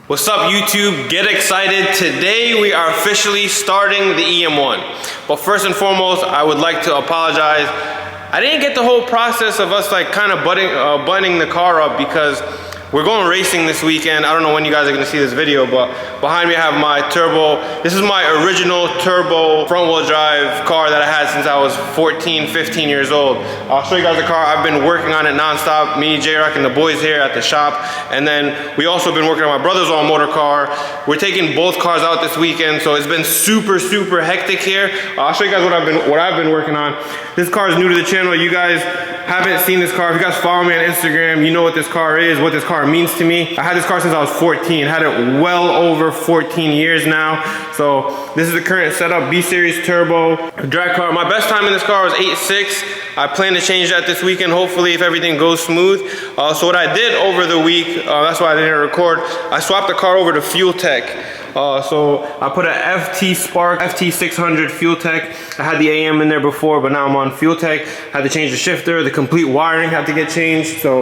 What's up YouTube? Get excited. Today we are officially starting the EM1. But first and foremost, I would like to apologize. I didn't get the whole process of us like kind of buttoning the car up because we're going racing this weekend. I don't know when you guys are gonna see this video, but behind me I have my turbo. This is my original turbo front wheel drive car that I had since I was 14, 15 years old. I'll show you guys the car. I've been working on it nonstop. Me, J-Rock, and the boys here at the shop. And then we also been working on my brother's all motor car. We're taking both cars out this weekend, so it's been super hectic here. I'll show you guys what I've been working on. This car is new to the channel. You guys haven't seen this car. If you guys follow me on Instagram, you know what this car is, what this car means to me. I had this car since I was 14. Had it well over 14 years now. So this is the current setup, B-Series turbo, drag car. My best time in this car was 8.6. I plan to change that this weekend, hopefully, if everything goes smooth. So what I did over the week, that's why I didn't record, I swapped the car over to Fuel Tech. So I put a FT Spark FT600 Fuel Tech. I had the AM in there before, but now I'm on Fuel Tech. Had to change the shifter, the complete wiring had to get changed. So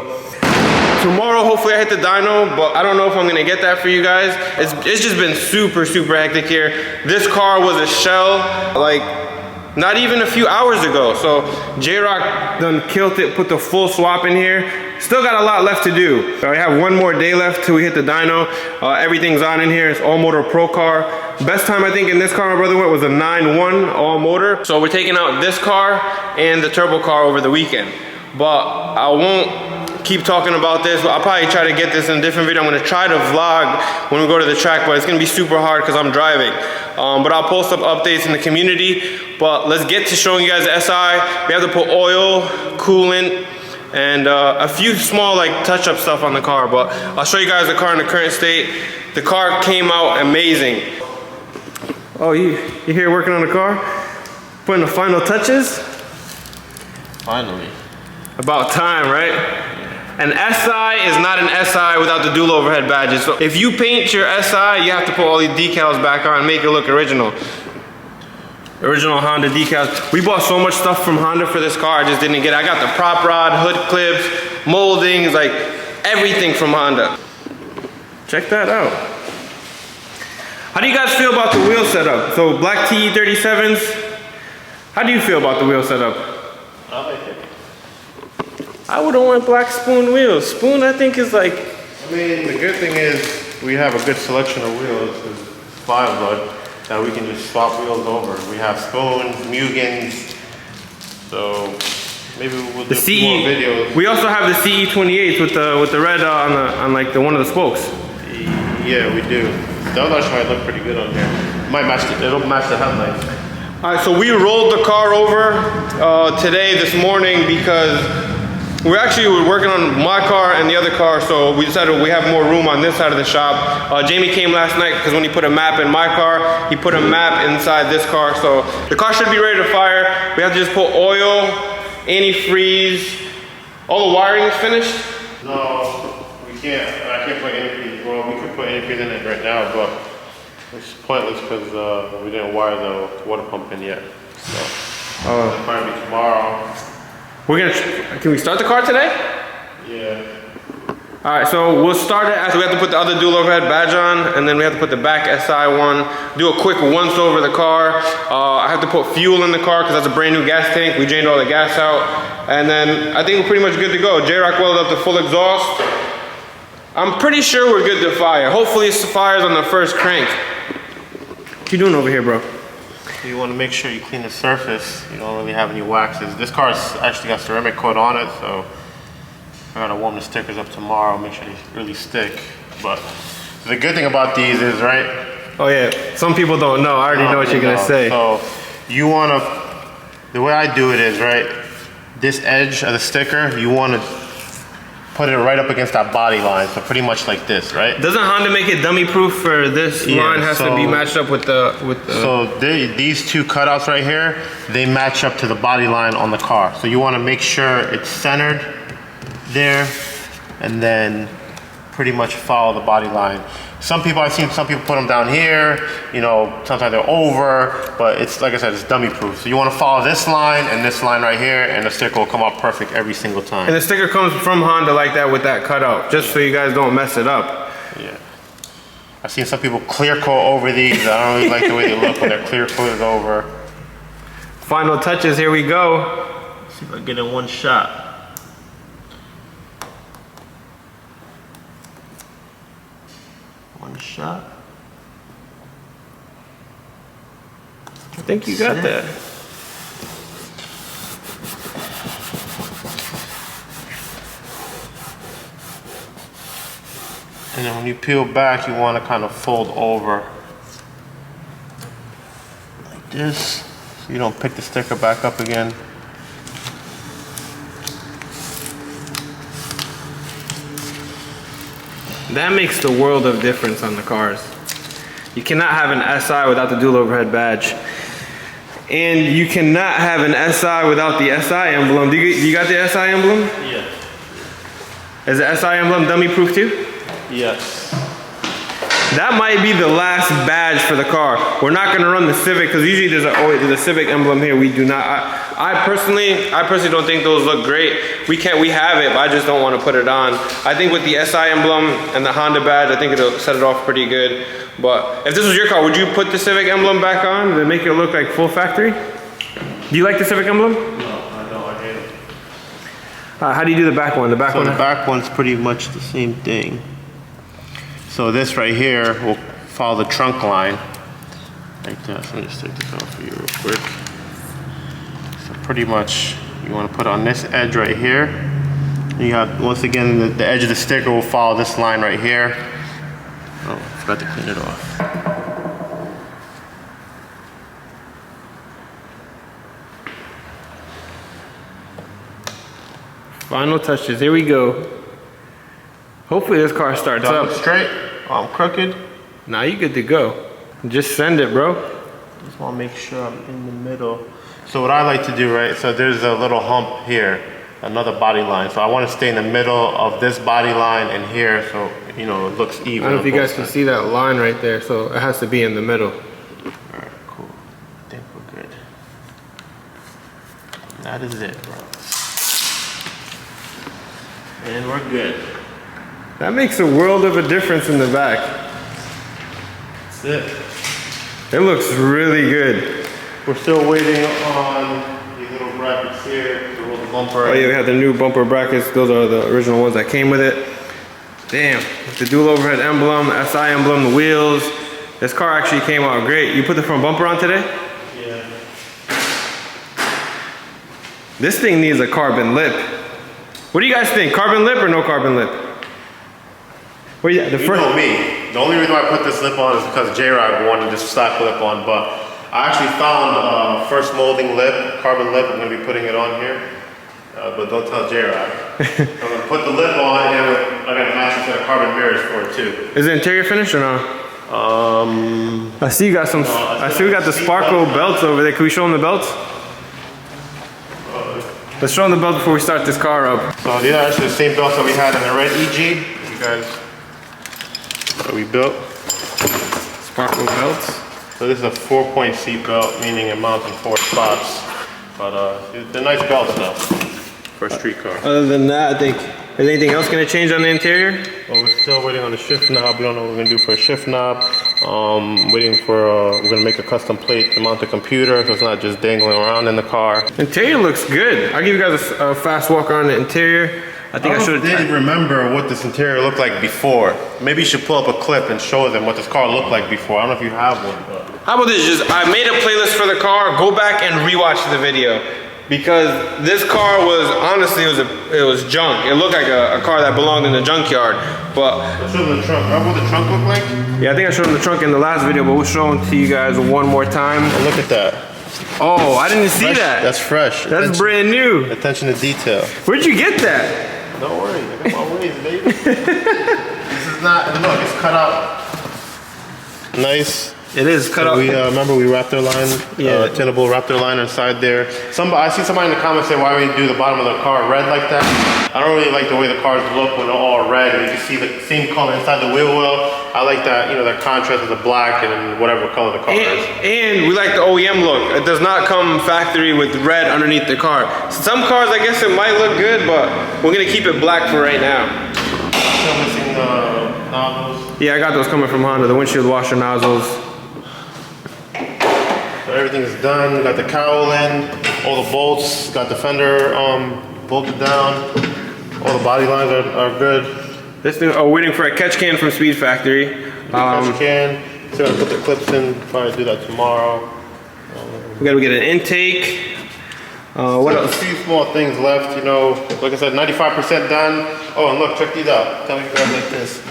tomorrow, hopefully I hit the dyno, but I don't know if I'm gonna get that for you guys. It's just been super hectic here. This car was a shell, like, not even a few hours ago. So J-Rock done killed it, put the full swap in here. Still got a lot left to do. So I have one more day left till we hit the dyno. Everything's on in here. It's all motor pro car. Best time I think in this car my brother went was a 9.1 all motor. So we're taking out this car and the turbo car over the weekend. But I won't keep talking about this. I'll probably try to get this in a different video. I'm gonna try to vlog when we go to the track, but it's gonna be super hard because I'm driving. But I'll post up updates in the community. But let's get to showing you guys the SI. We have to put oil, coolant, and a few small like touch-up stuff on the car. But I'll show you guys the car in the current state. The car came out amazing. Oh, you here working on the car? Putting the final touches? Finally. About time, right? An SI is not an SI without the dual overhead badges. So if you paint your SI, you have to put all these decals back on and make it look original. Original Honda decals. We bought so much stuff from Honda for this car, I just didn't get it. I got the prop rod, hood clips, moldings, like everything from Honda. Check that out. How do you guys feel about the wheel setup? So black TE37s, how do you feel about the wheel setup? I like it. I would have went black spoon wheels. Spoon, I think, is like... I mean, the good thing is we have a good selection of wheels. There's 5 of them that we can just swap wheels over. We have spoons, Mugens, so maybe we'll do more videos. We also have the CE28s with the red on like one of the spokes. Yeah, we do. That actually might look pretty good on here. It'll match the headlights. All right, so we rolled the car over this morning because we actually were working on my car and the other car, so we decided we have more room on this side of the shop. Jamie came last night because when he put a map in my car, he put a map inside this car. So the car should be ready to fire. We have to just put oil, antifreeze. All the wiring is finished? No, we can't. I can't put antifreeze. Well, we could put antifreeze in it right now, but it's pointless because we didn't wire the water pump in yet. So it'll probably be tomorrow. Can we start the car today? Yeah. All right, so we'll start it after we have to put the other dual overhead badge on, and then we have to put the back SI one, do a quick once over the car. I have to put fuel in the car because that's a brand new gas tank. We drained all the gas out. And then I think we're pretty much good to go. J-Rock welded up the full exhaust. I'm pretty sure we're good to fire. Hopefully it fires on the first crank. What you doing over here, bro? You want to make sure you clean the surface. You don't really have any waxes. This car's actually got ceramic coat on it, so I gotta warm the stickers up tomorrow, make sure they really stick. But the good thing about these is, right? Oh yeah, some people don't know. I already know what you're gonna say. So you wanna, the way I do it is, right? This edge of the sticker, you wanna put it right up against that body line, so pretty much like this, right? Doesn't Honda make it dummy proof for this line has to be matched up with the... So these two cutouts right here, they match up to the body line on the car. So you want to make sure it's centered there and then pretty much follow the body line. I've seen some people put them down here, you know, sometimes they're over, but it's, like I said, it's dummy proof. So you want to follow this line and this line right here, and the sticker will come out perfect every single time. And the sticker comes from Honda like that with that cutout, just so you guys don't mess it up. Yeah. I've seen some people clear coat over these. I don't really like the way they look when they're clear coated over. Final touches, here we go. Let's see if I get in one shot. One shot. I think you got that. And then when you peel back, you want to kind of fold over like this, so you don't pick the sticker back up again. That makes the world of difference on the cars. You cannot have an SI without the dual overhead badge. And you cannot have an SI without the SI emblem. Do you got the SI emblem? Yeah. Is the SI emblem dummy proof too? Yes. That might be the last badge for the car. We're not gonna run the Civic because usually there's a Civic emblem here. We do not. I personally don't think those look great. We have it, but I just don't want to put it on. I think with the SI emblem and the Honda badge, I think it'll set it off pretty good. But if this was your car, would you put the Civic emblem back on to make it look like full factory? Do you like the Civic emblem? No, I don't. I hate it. How do you do the back one? The back one. The back one's pretty much the same thing. So this right here will follow the trunk line like that. So let me just take this off for you real quick. So pretty much you want to put on this edge right here. And you have, once again, the edge of the sticker will follow this line right here. Oh, I forgot to clean it off. Final touches, here we go. Hopefully this car starts up. Straight, I'm crooked. Now you good to go. Just send it, bro. Just want to make sure I'm in the middle. So what I like to do, right, so there's a little hump here, another body line. So I want to stay in the middle of this body line and here, so, you know, it looks even. I don't know if you guys can see that line right there, so it has to be in the middle. All right, cool. I think we're good. That is it, bro. And we're good. That makes a world of a difference in the back. That's it. It looks really good. We're still waiting on these little brackets here to roll the bumper. Oh yeah, we have the new bumper brackets. Those are the original ones that came with it. Damn, with the dual overhead emblem, SI emblem, the wheels. This car actually came out great. You put the front bumper on today? Yeah. This thing needs a carbon lip. What do you guys think? Carbon lip or no carbon lip? Well, yeah, You know me. The only reason why I put this lip on is because J-Rod wanted this stock lip on, but I actually found first molding lip, carbon lip. I'm going to be putting it on here, but don't tell J-Rod. I'm going to put the lip on and I got to match a set of carbon mirrors for it too. Is the interior finished or no? I see you got some. I see we got the sparkle belts over there. Can we show them the belts? Let's show them the belt before we start this car up. So these are actually the same belts that we had in the red EG. You guys, that we built. Sparkle belts. So this is a 4-point seat belt, meaning it mounts in 4 spots. But they're nice belts though, for a street car. Other than that, I think, is anything else gonna change on the interior? Well, we're still waiting on the shift knob. We don't know what we're gonna do for a shift knob. Waiting for, we're gonna make a custom plate to mount the computer so it's not just dangling around in the car. Interior looks good. I'll give you guys a fast walk around the interior. I think I should didn't remember what this interior looked like before. Maybe you should pull up a clip and show them what this car looked like before. I don't know if you have one. But. How about this? I made a playlist for the car. Go back and rewatch the video. Because this car was, honestly, it was junk. It looked like a car that belonged in the junkyard. But let's show them the trunk. Remember what the trunk looked like? Yeah, I think I showed them the trunk in the last video, but we'll show them to you guys one more time. Oh, look at that. Oh, I didn't see fresh, that. That's fresh. That's brand new. Attention to detail. Where'd you get that? Don't worry, I got my ways, baby. This is not, and look, it's cut out nice. It is cut out. We remember we Raptor line, tinable Raptor line inside there. I see somebody in the comments say, why would you do the bottom of the car red like that? I don't really like the way the cars look when they're all red and you can see the same color inside the wheel well. I like that, you know, that contrast of the black and whatever color the car is. And we like the OEM look. It does not come factory with red underneath the car. Some cars, I guess it might look good, but we're gonna keep it black for right now. Still missing nozzles. Yeah, I got those coming from Honda, the windshield washer nozzles. So everything's done. Got the cowl in, all the bolts, got the fender bolted down. All the body lines are good. This thing, oh, waiting for a catch can from Speed Factory. Catch can. Still gotta put the clips in. Probably do that tomorrow. We gotta get an intake. What else? A few small things left, you know. Like I said, 95% done. Oh, and look, check these out. Tell me if you guys like this.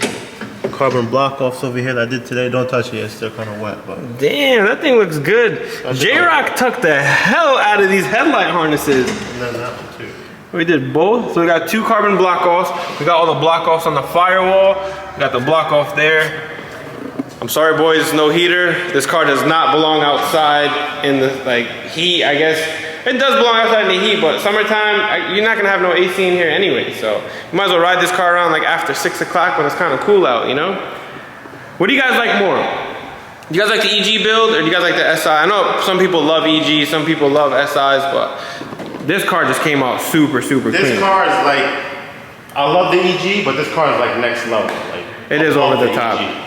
Carbon block offs over here that I did today. Don't touch it, it's still kind of wet. But damn, that thing looks good. J-Rock took the hell out of these headlight harnesses. And then that one too. We did both. So we got 2 carbon block offs. We got all the block offs on the firewall. We got the block off there. I'm sorry, boys, no heater. This car does not belong outside in the heat, I guess. It does belong outside in the heat, but summertime, you're not gonna have no AC in here anyway, so you might as well ride this car around like after 6 o'clock when it's kind of cool out, you know? What do you guys like more? Do you guys like the EG build or do you guys like the SI? I know some people love EG, some people love SIs, but this car just came out super, super clean. This car is like, I love the EG, but this car is like next level. Like, it is over the top. EG.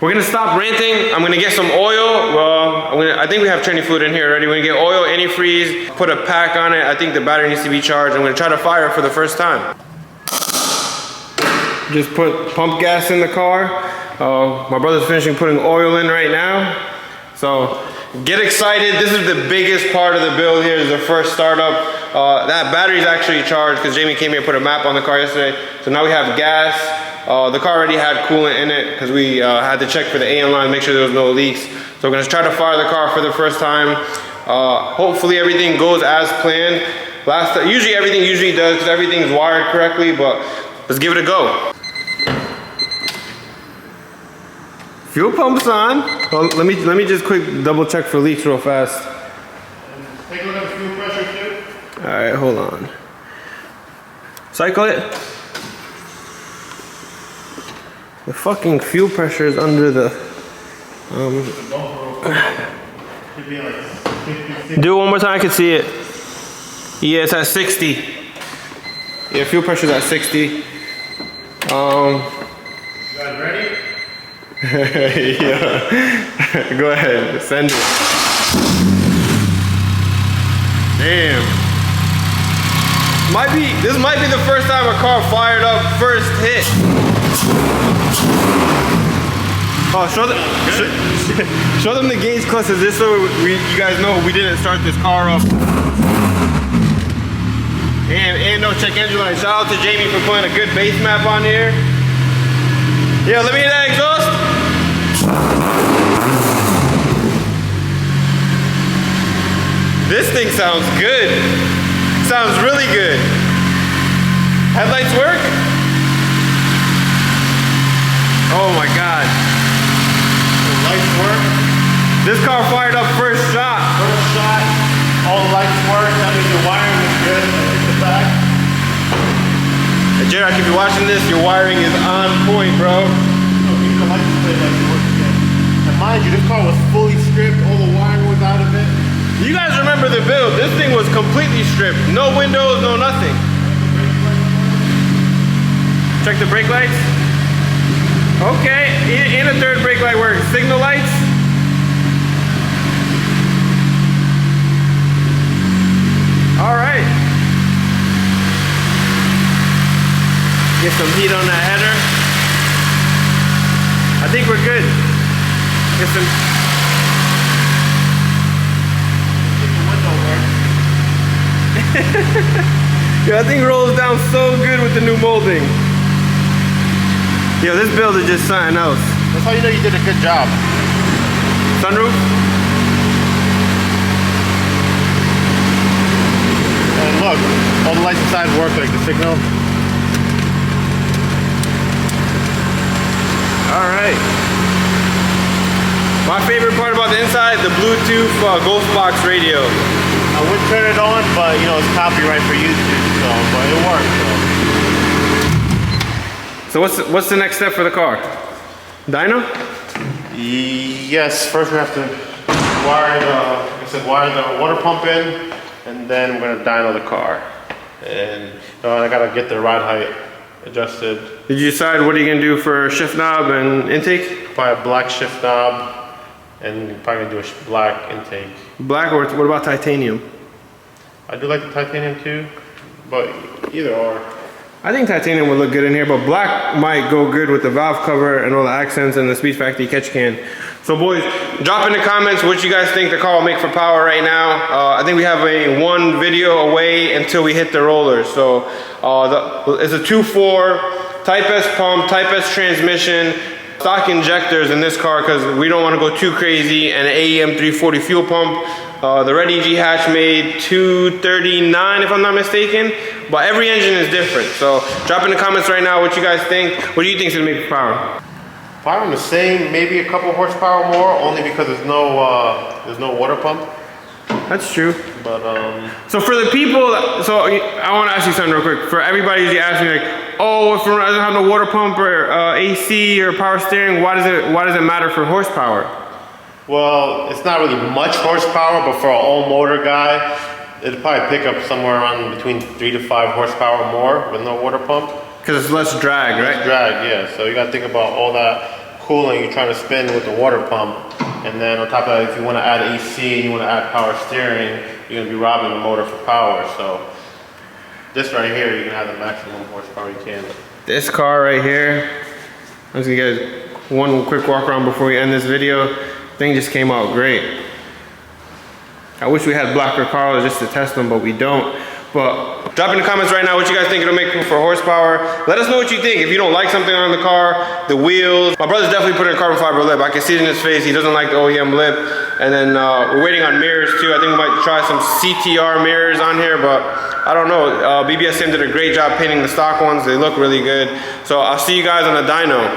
We're gonna stop ranting. I'm gonna get some oil. Well, I think we have training fluid in here already. We're gonna get oil, antifreeze, put a pack on it. I think the battery needs to be charged. I'm gonna try to fire it for the first time. Just put pump gas in the car. My brother's finishing putting oil in right now. So get excited. This is the biggest part of the build here, is the first startup. That battery's actually charged because Jamie came here and put a map on the car yesterday. So now we have gas. The car already had coolant in it because we had to check for the AM line, make sure there was no leaks. So we're gonna try to fire the car for the first time. Hopefully everything goes as planned. Usually everything does because everything's wired correctly, but let's give it a go. Fuel pump's on. Well, let me just quick double check for leaks real fast. Take a look at the fuel pressure too. All right, hold on. Cycle it. The fucking fuel pressure is under the. Do it one more time, I can see it. Yeah, it's at 60. Yeah, fuel pressure's at 60. You guys ready? Yeah. Go ahead, send it. Damn. This might be the first time a car fired up first hit. Oh, show them the gauge clusters just so you guys know we didn't start this car up. And no check engine light. Shout out to Jamie for putting a good base map on here. Yeah, let me hear that exhaust. This thing sounds good. Sounds really good. Headlights work? Oh my God. The lights work. This car fired up first shot. First shot. All the lights work. That means your wiring is good. In the back. Hey, J-Rock, if you're watching this, your wiring is on point, bro. Keep the light display like it works again. And mind you, this car was fully stripped. All the wiring was out of it. You guys remember the build. This thing was completely stripped. No windows, no nothing. Check the brake lights. Okay, and a third brake light works. Signal lights. All right. Get some heat on that header. I think we're good. Get some. Yeah, that thing rolls down so good with the new molding. Yo, this build is just something else. That's how you know you did a good job. Sunroof. And look, all the lights inside work, like the signal. All right. My favorite part about the inside, the Bluetooth Ghost Box radio. I would turn it on, but you know it's copyright for YouTube, so but it works. So what's the next step for the car? Dyno? Yes. First we have to wire the water pump in, and then we're gonna dyno the car. And I gotta get the ride height adjusted. Did you decide what are you gonna do for shift knob and intake? Probably a black shift knob, and probably gonna do a black intake. Black, or what about titanium? I do like the titanium too, but either or. I think titanium would look good in here, but black might go good with the valve cover and all the accents and the Speed Factory catch can. So boys, drop in the comments what you guys think the car will make for power right now. I think we have one video away until we hit the rollers. So it's a 2.4 Type S pump, Type S transmission, stock injectors in this car because we don't want to go too crazy, and an AEM 340 fuel pump. The red EG hatch made 239 if I'm not mistaken, but every engine is different. So drop in the comments right now what you guys think. What do you think is gonna make for power? Probably the same, maybe a couple horsepower more, only because there's no water pump. That's true. But so for the people, so I want to ask you something real quick. For everybody who's asking me like, oh, if it doesn't have no water pump or AC or power steering, why does it matter for horsepower? Well, it's not really much horsepower, but for an all-motor guy, it'll probably pick up somewhere around between 3 to 5 horsepower more with no water pump. Because it's less drag, right? Less drag, yeah. So you got to think about all that cooling you're trying to spin with the water pump. And then on top of that, if you want to add AC and you want to add power steering, you're going to be robbing the motor for power. So this right here, you can have the maximum horsepower you can. This car right here, I'm just going to get one quick walk around before we end this video. Thing just came out great. I wish we had blacker cars just to test them, but we don't. But drop in the comments right now what you guys think it'll make for horsepower. Let us know what you think. If you don't like something on the car, the wheels. My brother's definitely putting a carbon fiber lip. I can see it in his face. He doesn't like the OEM lip. And then we're waiting on mirrors too. I think we might try some CTR mirrors on here, but I don't know. BBSM did a great job painting the stock ones. They look really good. So I'll see you guys on the dyno.